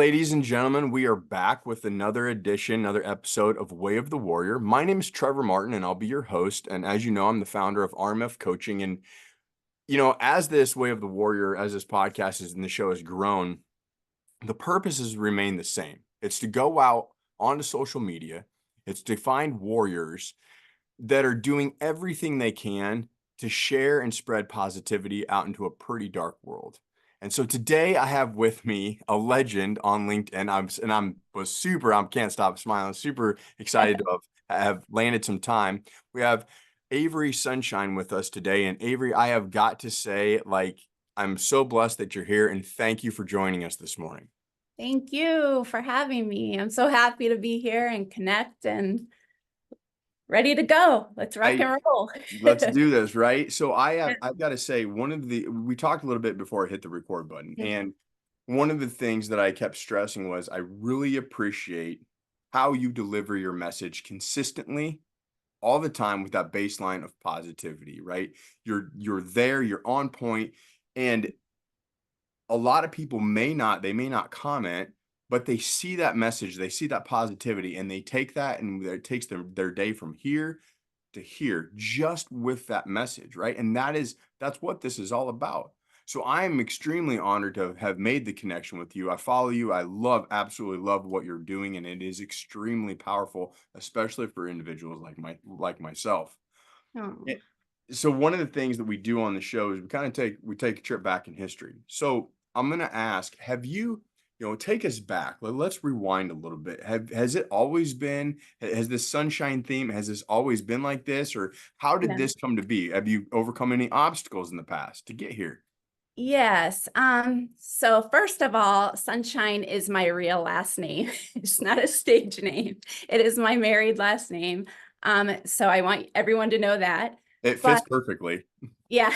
ladies and gentlemen, we are back with another edition, another episode of Way of the Warrior. My name is Trevor Martin, and I'll be your host. And as you know, I'm the founder of RMF Coaching. And, as this Way of the Warrior, as this podcast is and the show has grown, the purpose has remained the same. It's to go out onto social media. It's to find warriors that are doing everything they can to share and spread positivity out into a pretty dark world. And so today I have with me a legend on LinkedIn. I can't stop smiling. Super excited to have landed some time. We have Avery Sunshine with us today. And Avery, I have got to say, I'm so blessed that you're here, and thank you for joining us this morning. Thank you for having me. I'm so happy to be here and connect and ready to go. Let's rock and roll. Let's do this, right? So I've got to say, we talked a little bit before I hit the record button. And one of the things that I kept stressing was I really appreciate how you deliver your message consistently all the time with that baseline of positivity, right? You're there, you're on point. And a lot of people may not comment, but they see that message, they see that positivity, and they take that, and it takes their day from here to here just with that message, right? And that's what this is all about. So I am extremely honored to have made the connection with you. I follow you. I absolutely love what you're doing, and it is extremely powerful, especially for individuals like myself. Oh. So one of the things that we do on the show is we take a trip back in history. So I'm going to ask, have you, take us back. Let's rewind a little bit. Has it always been, has this sunshine theme, has this always been like this, or how did this come to be? Have you overcome any obstacles in the past to get here? Yes. So first of all, Sunshine is my real last name. It's not a stage name. It is my married last name. So I want everyone to know that. It fits perfectly. Yeah.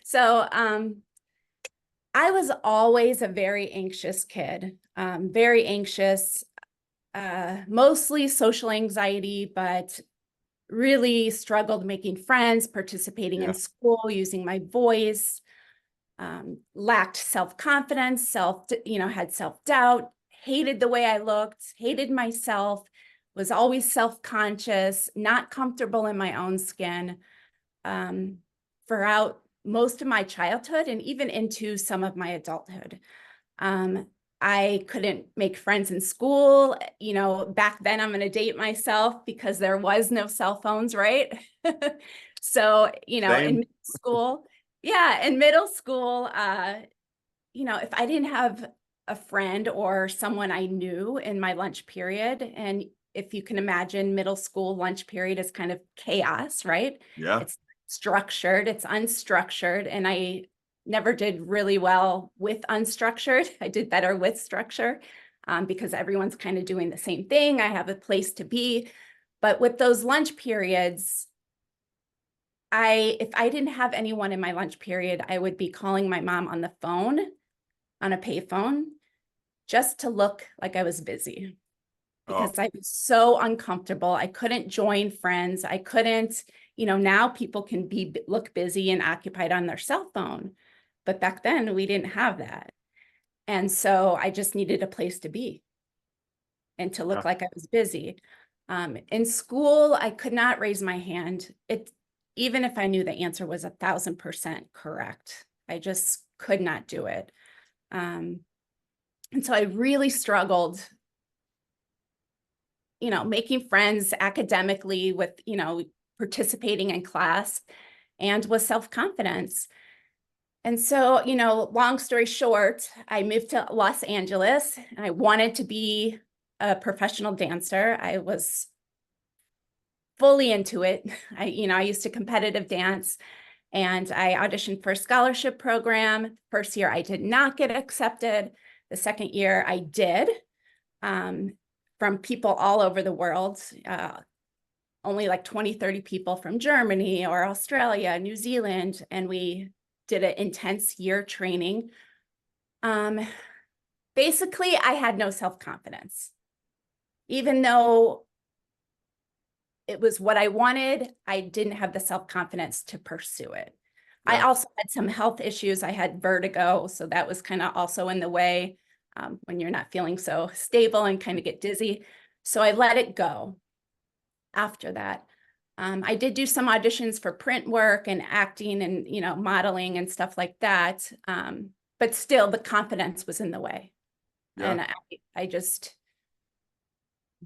So, I was always a very anxious kid, very anxious, mostly social anxiety, but really struggled making friends, participating in school, using my voice, lacked self-confidence, had self-doubt, hated the way I looked, hated myself, was always self-conscious, not comfortable in my own skin, throughout most of my childhood and even into some of my adulthood. I couldn't make friends in school. Back then, I'm going to date myself because there was no cell phones, right? So, in middle school, in middle school, if I didn't have a friend or someone I knew in my lunch period, and if you can imagine, middle school lunch period is kind of chaos, right? Yeah. It's structured, it's unstructured, and I never did really well with unstructured. I did better with structure because everyone's kind of doing the same thing. I have a place to be. But with those lunch periods, if I didn't have anyone in my lunch period, I would be calling my mom on the phone, on a payphone, just to look like I was busy. Because I was so uncomfortable. I couldn't join friends. I couldn't, now people can look busy and occupied on their cell phone. But back then we didn't have that. And so I just needed a place to be and to look like I was busy. In school, I could not raise my hand. Even if I knew the answer was 1,000% correct, I just could not do it. And so I really struggled making friends academically with, participating in class and with self-confidence. And so, long story short, I moved to Los Angeles and I wanted to be a professional dancer. I was fully into it. I used to competitive dance and I auditioned for a scholarship program. First year, I did not get accepted. The second year I did. From people all over the world, only like 20, 30 people from Germany or Australia, New Zealand, and we did an intense year training. Basically, I had no self-confidence. Even though it was what I wanted, I didn't have the self-confidence to pursue it. Yeah. I also had some health issues. I had vertigo, so that was kind of also in the way. when you're not feeling so stable and kind of get dizzy. So I let it go after that. I did do some auditions for print work and acting and, modeling and stuff like that. But still the confidence was in the way. Yeah. And I just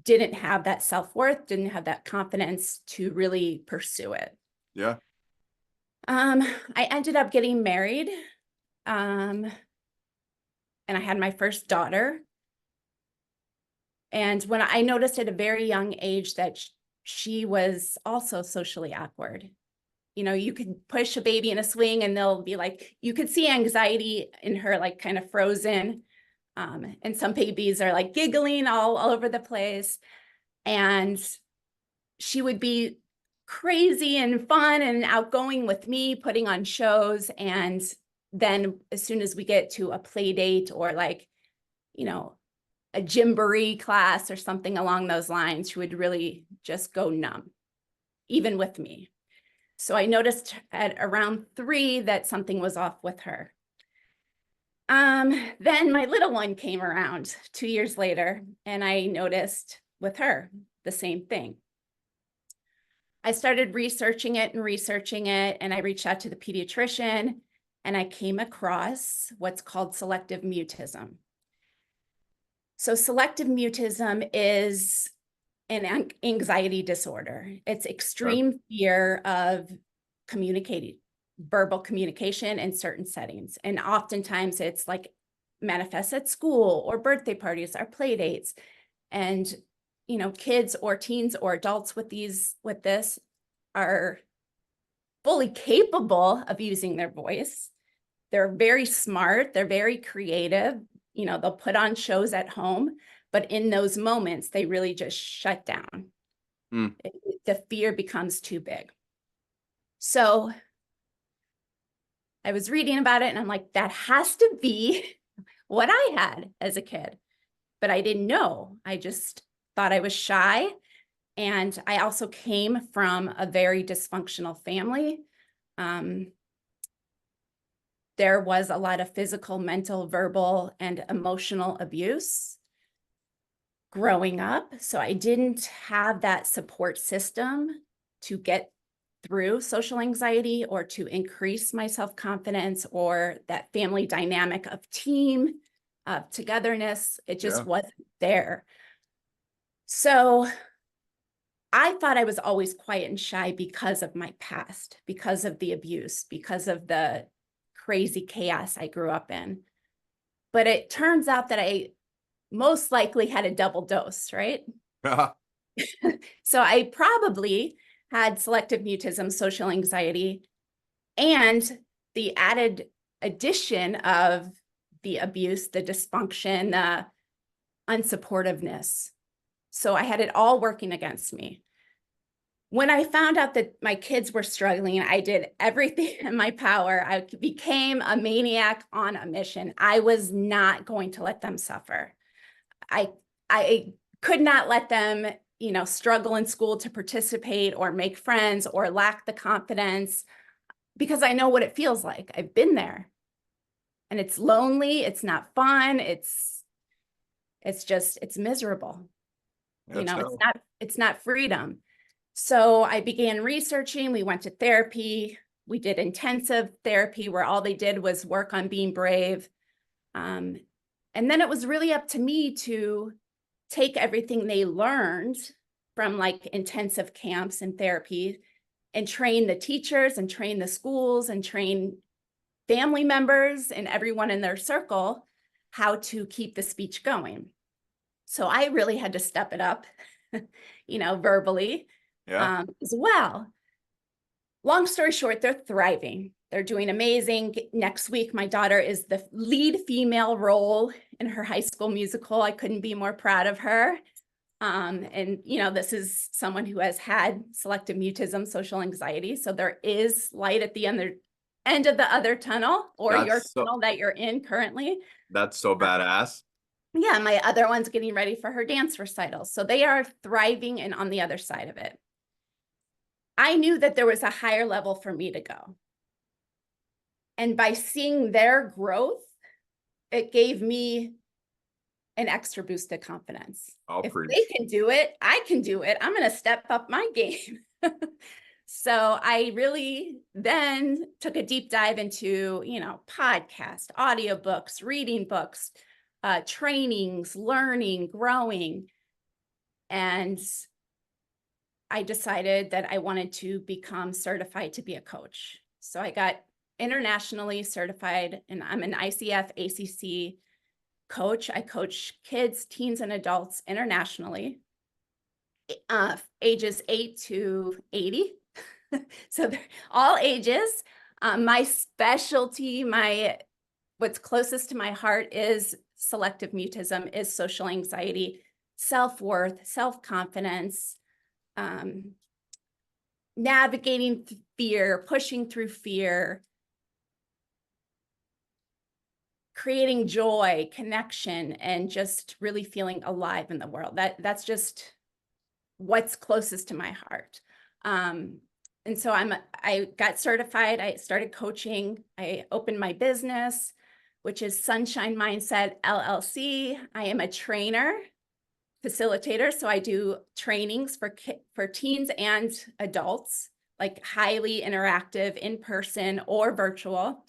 didn't have that self-worth, didn't have that confidence to really pursue it. Yeah. I ended up getting married. And I had my first daughter. And when I noticed at a very young age that she was also socially awkward. You could push a baby in a swing and they'll be like, you could see anxiety in her, like kind of frozen. And some babies are like giggling all over the place. And she would be crazy and fun and outgoing with me, putting on shows. And then as soon as we get to a play date or like, a gymboree class or something along those lines, she would really just go numb, even with me. So I noticed at around 3 that something was off with her. Then my little one came around 2 years later, and I noticed with her the same thing. I started researching it, and I reached out to the pediatrician, and I came across what's called selective mutism. So selective mutism is an anxiety disorder. It's extreme fear of verbal communication in certain settings. And oftentimes it's like manifests at school or birthday parties or play dates. And, kids or teens or adults with this are fully capable of using their voice. They're very smart. They're very creative. They'll put on shows at home, but in those moments, they really just shut down. The fear becomes too big. So I was reading about it and I'm like, that has to be what I had as a kid, but I didn't know. I just thought I was shy. And I also came from a very dysfunctional family. There was a lot of physical, mental, verbal, and emotional abuse growing up. So I didn't have that support system to get through social anxiety or to increase my self-confidence or that family dynamic of team, of togetherness. It just wasn't there. So I thought I was always quiet and shy because of my past, because of the abuse, because of the crazy chaos I grew up in. But it turns out that I most likely had a double dose, right? So I probably had selective mutism, social anxiety, and the added addition of the abuse, the dysfunction, the unsupportiveness. So I had it all working against me. When I found out that my kids were struggling, I did everything in my power. I became a maniac on a mission. I was not going to let them suffer. I could not let them, struggle in school to participate or make friends or lack the confidence, because I know what it feels like. I've been there. And it's lonely, it's not fun, it's miserable. It's not freedom. So I began researching. We went to therapy. We did intensive therapy where all they did was work on being brave. And then it was really up to me to take everything they learned from like intensive camps and therapy and train the teachers and train the schools and train family members and everyone in their circle how to keep the speech going. So I really had to step it up, verbally. As well. Long story short, they're thriving. They're doing amazing. Next week, my daughter is the lead female role in her high school musical. I couldn't be more proud of her. And this is someone who has had selective mutism, social anxiety. So there is light at the end of the other tunnel, or your tunnel that you're in currently. That's so badass. Yeah, my other one's getting ready for her dance recital. So they are thriving and on the other side of it. I knew that there was a higher level for me to go. And by seeing their growth, it gave me an extra boost of confidence. I'll If preach. they can do it, I can do it. I'm going to step up my game. So I really then took a deep dive into, podcasts, audiobooks, reading books, trainings, learning, growing. And I decided that I wanted to become certified to be a coach. So I got internationally certified, and I'm an ICF ACC coach. I coach kids, teens, and adults internationally, ages 8 to 80. So they're all ages. My specialty, what's closest to my heart is selective mutism, is social anxiety, self-worth, self-confidence, navigating fear, pushing through fear, creating joy, connection, and just really feeling alive in the world. That's just what's closest to my heart. And so I got certified. I started coaching. I opened my business, which is Sunshine Mindset LLC. I am a trainer, facilitator. So I do trainings for teens and adults, like highly interactive, in person or virtual,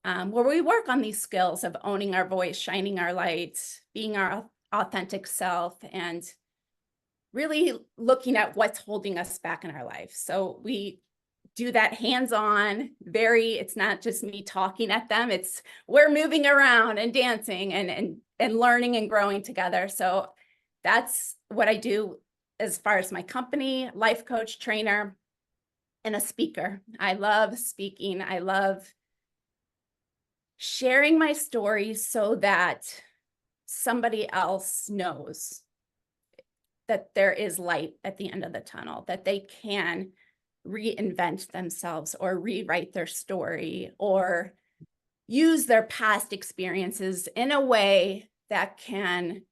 where we work on these skills of owning our voice, shining our light, being our authentic self, and really looking at what's holding us back in our life. So we do that hands-on, it's not just me talking at them, we're moving around and dancing and learning and growing together. So that's what I do as far as my company, life coach, trainer, and a speaker. I love speaking. I love sharing my stories so that somebody else knows that there is light at the end of the tunnel, that they can reinvent themselves or rewrite their story or use their past experiences in a way that can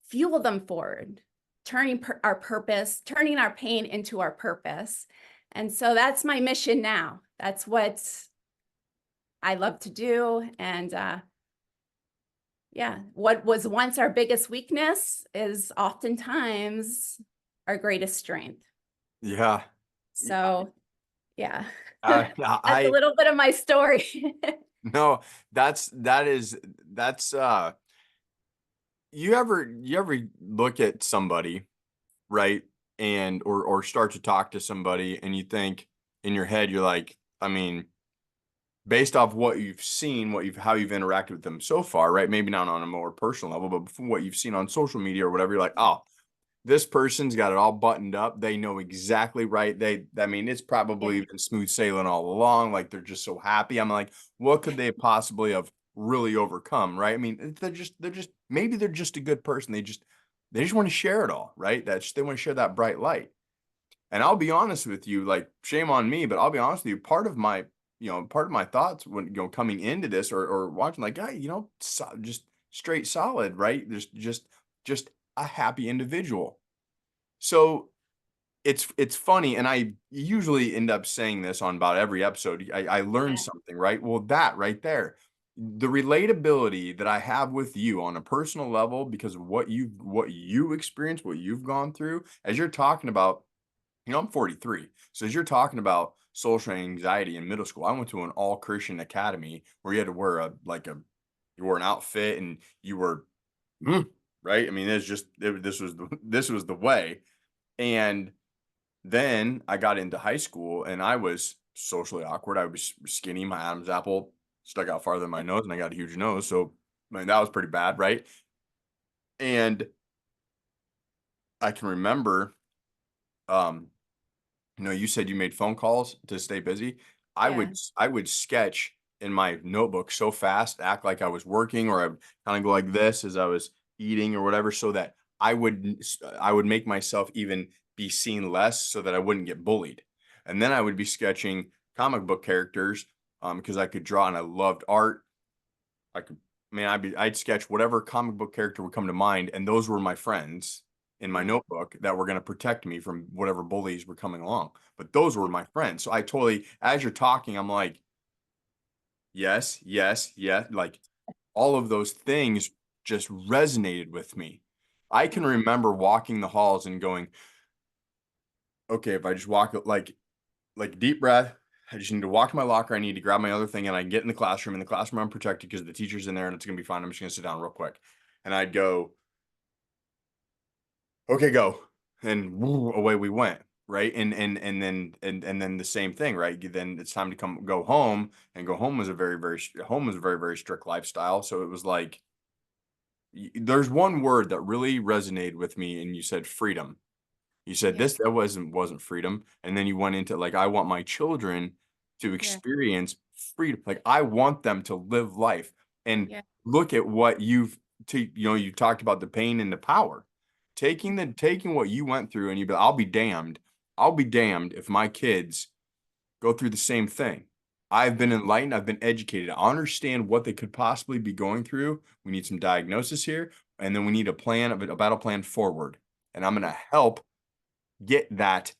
fuel them forward, turning our pain into our purpose. And so that's my mission now. That's what I love to do. And what was once our biggest weakness is oftentimes our greatest strength. Yeah. So, yeah, Uh, that's a little bit of my story. no, that's you ever look at somebody, right? And or start to talk to somebody and you think in your head, you're like, I mean, based off what you've seen, how you've interacted with them so far, right? Maybe not on a more personal level, but from what you've seen on social media or whatever, you're like, oh, this person's got it all buttoned up. They know exactly right. I mean, it's probably Yeah. been smooth sailing all along. Like they're just so happy. I'm like, what could they possibly have really overcome? Right. I mean, maybe they're just a good person. They just want to share it all. Right. They want to share that bright light. And I'll be honest with you, like shame on me, but I'll be honest with you. Part of my thoughts when, coming into this or watching, like, just straight solid, right? There's just a happy individual. So it's funny, and I usually end up saying this on about every episode. I learned something, right? Well, that right there, the relatability that I have with you on a personal level because of what you experienced, what you've gone through, as you're talking about, I'm 43. So as you're talking about social anxiety in middle school, I went to an all Christian academy where you had to wear you wore an outfit and you were right. I mean, this was the way. And then I got into high school and I was socially awkward. I was skinny. My Adam's apple stuck out farther than my nose and I got a huge nose. So, I mean, that was pretty bad. Right. And I can remember, you said you made phone calls to stay busy. Yeah. I would sketch in my notebook so fast, act like I was working, or I would kind of go like this as I was eating or whatever, so that I would make myself even be seen less so that I wouldn't get bullied. And then I would be sketching comic book characters because I could draw and I loved art. I'd sketch whatever comic book character would come to mind, and those were my friends in my Yeah. notebook that were going to protect me from whatever bullies were coming along. But those were my friends. So I totally, as you're talking, I'm like, yes, yes, yes. Like all of those things just resonated with me. I can remember walking the halls and going, okay, if I just walk like deep breath, I just need to walk to my locker. I need to grab my other thing and I can get in the classroom. In the classroom, I'm protected because the teacher's in there and it's going to be fine. I'm just going to sit down real quick. And I'd go, okay, go. And woo, away we went. Right. And then the same thing, right? Then it's time to go home, and go home was a very strict lifestyle. So it was like, there's one word that really resonated with me, and you said freedom. You said Yeah. that wasn't freedom. And then you went into like, I want my children to Yeah. experience freedom. Like I want them to live life. And Yeah. look at what you talked about the pain and the power. Taking what you went through, and I'll be damned. I'll be damned if my kids go through the same thing. I've been enlightened, I've been educated. I understand what they could possibly be going through. We need some diagnosis here, and then we need a battle plan forward. And I'm going to help get that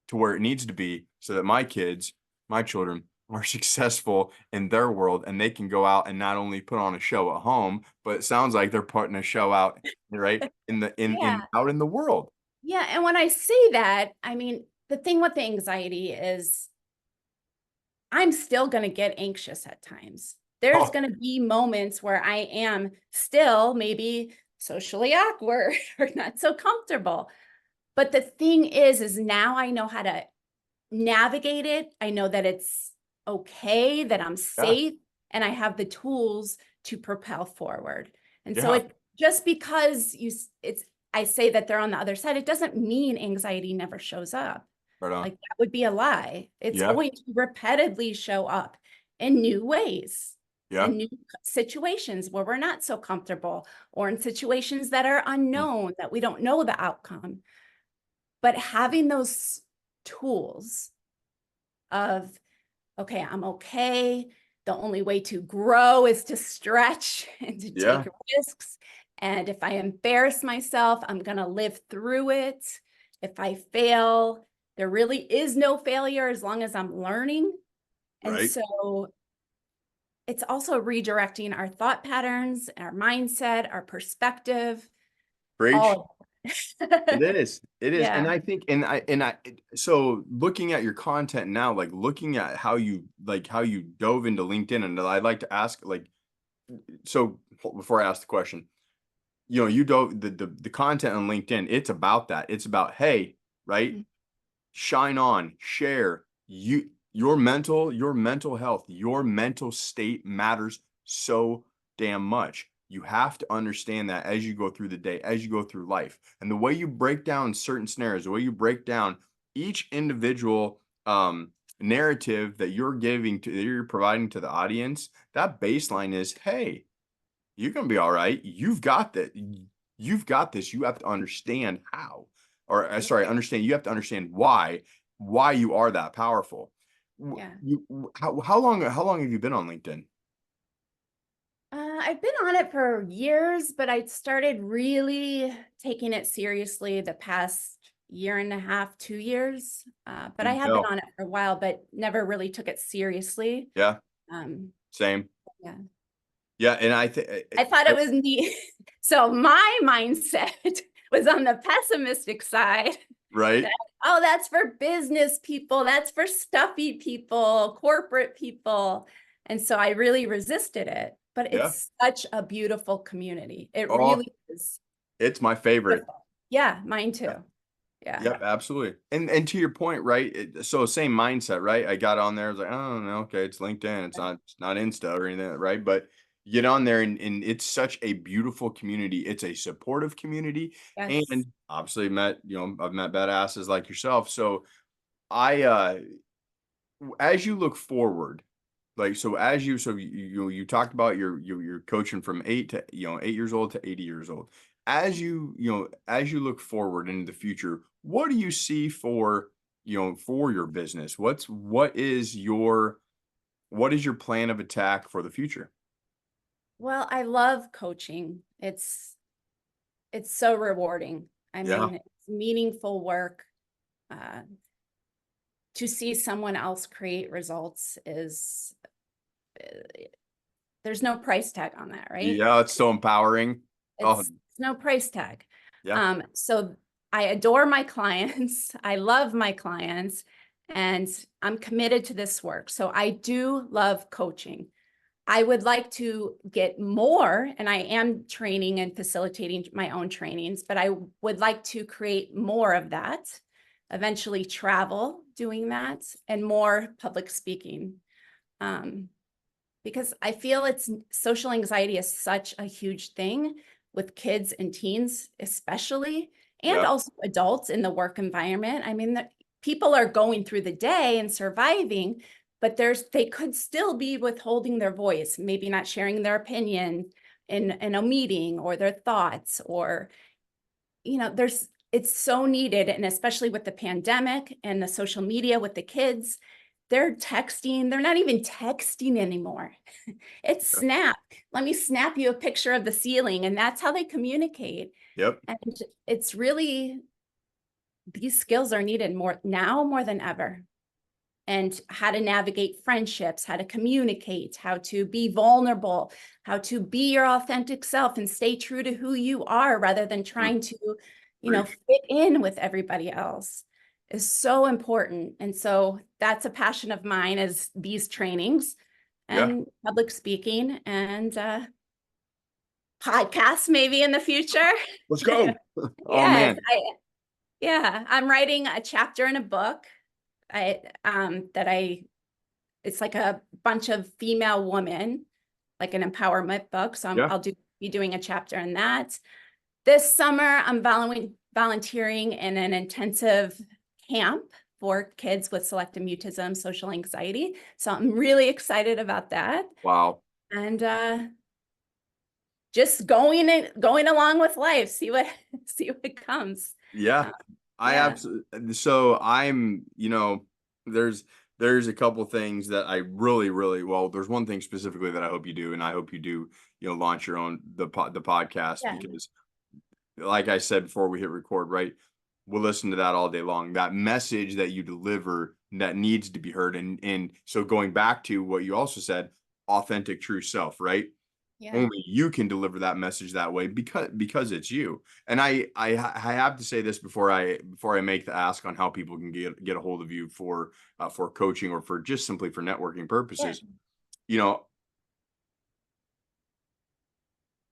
to where it needs to be so that my children are successful in their world, and they can go out and not only put on a show at home, but it sounds like they're putting a show out, right, Yeah. out in the world. Yeah. And when I say that, I mean, the thing with anxiety is I'm still going to get anxious at times. There's Oh, going to be moments where I am still maybe socially awkward or not so comfortable. But the thing is now I know how to navigate it. I know that it's okay, that I'm yeah, safe, and I have the tools to propel forward. And so yeah, it just because I say that they're on the other side, it doesn't mean anxiety never shows up. right on. Like that would be a lie. It's Yeah, going to repeatedly show up in new ways, yeah, in new situations where we're not so comfortable, or in situations that are mm, unknown, that we don't know the outcome. But having those tools of, okay, I'm okay. The only way to grow is to stretch and to yeah, take risks. And if I embarrass myself, I'm going to live through it. If I fail, there really is no failure as long as I'm learning. And right. so it's also redirecting our thought patterns, our mindset, our perspective, Preach. all of It it. is. It is. And Yeah. I think, so looking at your content now, like looking at how you dove into LinkedIn, and I'd like to ask, like, so before I ask the question, you dove the content on LinkedIn, it's about that. It's about, hey, right? Shine on, share. Your mental health, your mental state matters so damn much. You have to understand that as you go through the day, as you go through life. And the way you break down certain scenarios, the way you break down each individual narrative that you're providing to the audience, that baseline is, hey, you're gonna be all right. You've got that. You've got this. You have to understand how, or sorry, understand. You have to understand why you are that powerful. Yeah. How long have you been on LinkedIn? I've been on it for years, but I started really taking it seriously the past year and a half, 2 years. But You I can have been tell. on it for a while, but never really took it seriously. Yeah, Um, same. yeah. Yeah, and I think I thought it was neat. So my mindset was on the pessimistic side. right. That, oh, that's for business people, that's for stuffy people, corporate people. And so I really resisted it, but Yeah. it's such a beautiful community. It Oh, really is it's my favorite. beautiful. Yeah, mine Yeah. too. Yeah. Yep, absolutely. And to your point, right? So same mindset, right? I got on there, I was like, oh no, okay, it's LinkedIn, it's not Insta or anything, right? But you get on there, and it's such a beautiful community. It's a supportive community. Yes. And obviously I've met badasses like yourself. So I as you look forward, like, you talked about your coaching from 8 years old to 80 years old. As you look forward into the future, what do you see for your business? What is your plan of attack for the future? Well, I love coaching. It's so rewarding. I Yeah, mean, it's meaningful work. Uh, to see someone else create results is there's no price tag on that, right? Yeah, it's so empowering. Oh, It's no price tag. yeah. So I adore my clients. I love my clients, and I'm committed to this work. So I do love coaching. I would like to get more, and I am training and facilitating my own trainings, but I would like to create more of that, eventually travel doing that, and more public speaking. Because I feel social anxiety is such a huge thing with kids and teens, especially, and Yeah. also adults in the work environment. I mean, people are going through the day and surviving, but they could still be withholding their voice, maybe not sharing their opinion in a meeting, or their thoughts, or, it's so needed. And especially with the pandemic and the social media with the kids, they're texting. They're not even texting anymore. It's Yeah. snap. Let me snap you a picture of the ceiling. And that's how they communicate. Yep. And it's really, these skills are needed more than ever. And how to navigate friendships, how to communicate, how to be vulnerable, how to be your authentic self and stay true to who you are, rather than trying to, Preach. fit in with everybody else, is so important. And so that's a passion of mine, is these trainings Yeah. and public speaking, and podcasts maybe in the future. Let's go. Oh Yes, man. I'm writing a chapter in a book. It's like a bunch of female women, like an empowerment book. So Yeah. I'll be doing a chapter in that. This summer, I'm volunteering in an intensive camp for kids with selective mutism, social anxiety. So I'm really excited about that. Wow. And just going along with life, see what see what comes. Yeah. Uh, I yeah, absolutely, so I'm, there's a couple things that I really, really, well, there's one thing specifically that I hope you do, and I hope you do, launch your own, the podcast, yeah, because like I said before we hit record, right? We'll listen to that all day long. That message that you deliver that needs to be heard. And so going back to what you also said, authentic true self, right? yeah. Only you can deliver that message that way, because it's you. And I have to say this before I make the ask on how people can get a hold of you for coaching, or for just simply for networking Yeah. purposes. You know,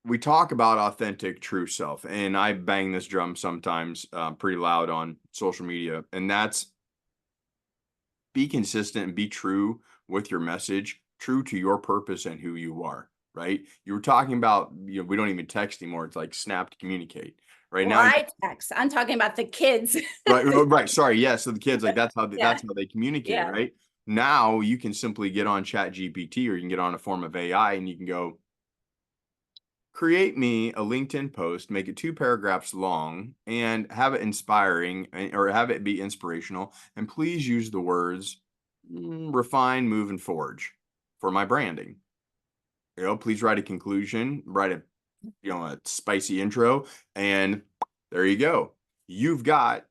we talk about authentic true self, and I bang this drum sometimes pretty loud on social media, and that's be consistent and be true with your message, true to your purpose and who you are, right? You were talking about, we don't even text anymore. It's like snap to communicate. Right Well, now, I text. I'm talking about the kids. right. Sorry. Yeah. So the kids, like, Yeah, that's how they communicate, yeah, right? Now you can simply get on Chat GPT, or you can get on a form of AI, and you can go, create me a LinkedIn post, make it 2 paragraphs long, and have it inspiring, or have it be inspirational. And please use the words refine, move, and forge for my branding. Please write a conclusion, write a spicy intro, and there you go. You've got,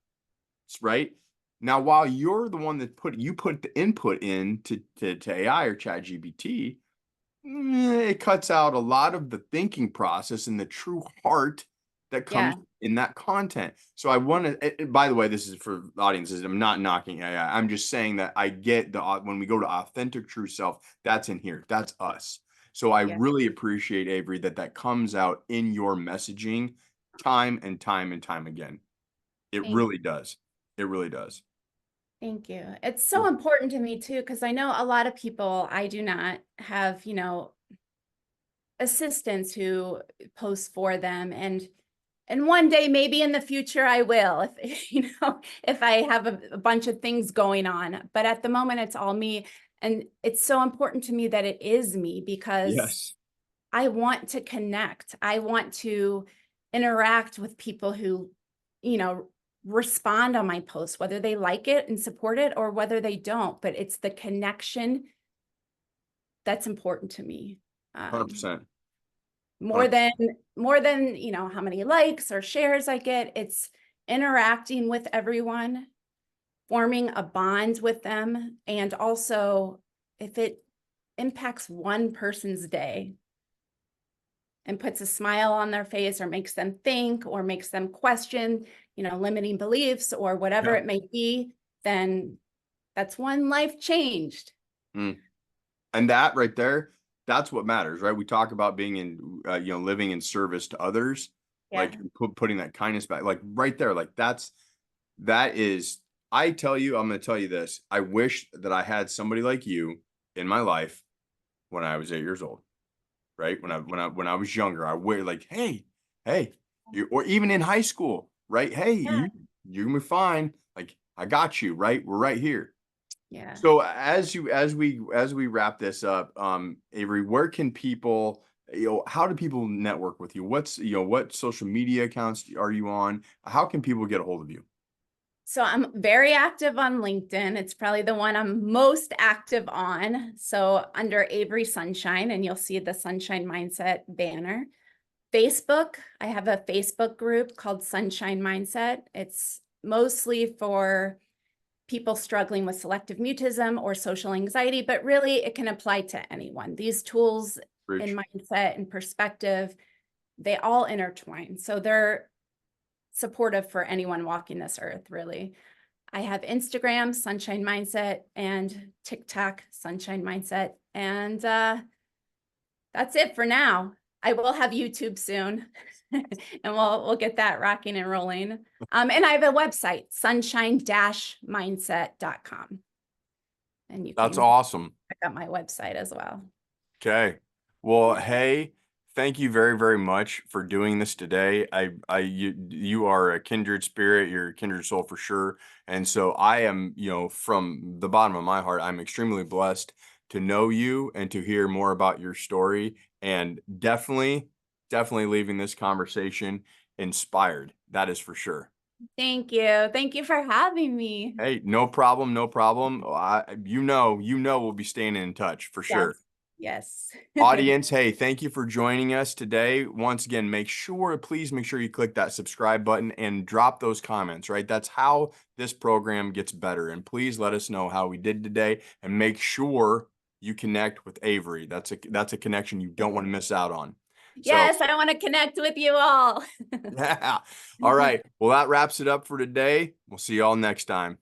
right? Now, while you're the one that put the input in to AI or Chat GPT, it cuts out a lot of the thinking process and the true heart that comes yeah. in that content. So I want to, by the way, this is for audiences. I'm not knocking AI. I'm just saying that I get when we go to authentic true self, that's in here. That's us. So I Yeah. really appreciate, Avery, that comes out in your messaging time and time and time again. It Thank, really does. It really does. thank you. It's so important to me too, because I know a lot of people, I do not have, assistants who post for them. And one day, maybe in the future, I will, if if I have a bunch of things going on. But at the moment, it's all me. And it's so important to me that it is me, because Yes. I want to connect. I want to interact with people who, you know, respond on my posts, whether they like it and support it or whether they don't. But it's the connection that's important to me. 100%. More 100%. than more than, how many likes or shares I get. It's interacting with everyone, forming a bond with them, and also, if it impacts one person's day and puts a smile on their face or makes them think or makes them question, limiting beliefs or whatever it may be, then that's one life changed. Mm. And that right there, that's what matters, right? We talk about being in, living in service to others, like putting that kindness back, like right there, like that is, I tell you, I'm going to tell you this. I wish that I had somebody like you in my life when I was 8 years old, right? When I was younger, I would like, hey, or even in high school, right? Hey, you're gonna be fine. Like, I got you, right? We're right here. Yeah. So as we wrap this up, Avery, where can people, how do people network with you? What social media accounts are you on? How can people get a hold of you? So I'm very active on LinkedIn. It's probably the one I'm most active on. So under Avery Sunshine, and you'll see the Sunshine Mindset banner. Facebook, I have a Facebook group called Sunshine Mindset. It's mostly for people struggling with selective mutism or social anxiety, but really it can apply to anyone. These tools in mindset and perspective, they all intertwine. So they're supportive for anyone walking this earth, really. I have Instagram, Sunshine Mindset, and TikTok, Sunshine Mindset. And that's it for now. I will have YouTube soon, and we'll get that rocking and rolling. And I have a website, sunshine-mindset.com. And you That's can awesome. check out my website as well. Okay. Well, hey, thank you very, very much for doing this today. You are a kindred spirit, you're a kindred soul for sure. And so I am, from the bottom of my heart, I'm extremely blessed to know you and to hear more about your story, and definitely leaving this conversation inspired. That is for sure. Thank you. Thank you for having me. Hey, no problem, no problem. We'll be staying in touch for sure. Yes. Audience, hey, thank you for joining us today. Once again, please make sure you click that subscribe button and drop those comments, right? That's how this program gets better. And please let us know how we did today, and make sure you connect with Avery. That's a connection you don't want to miss out on. Yes, I want to connect with you all. Yeah. All right. Well, that wraps it up for today. We'll see you all next time.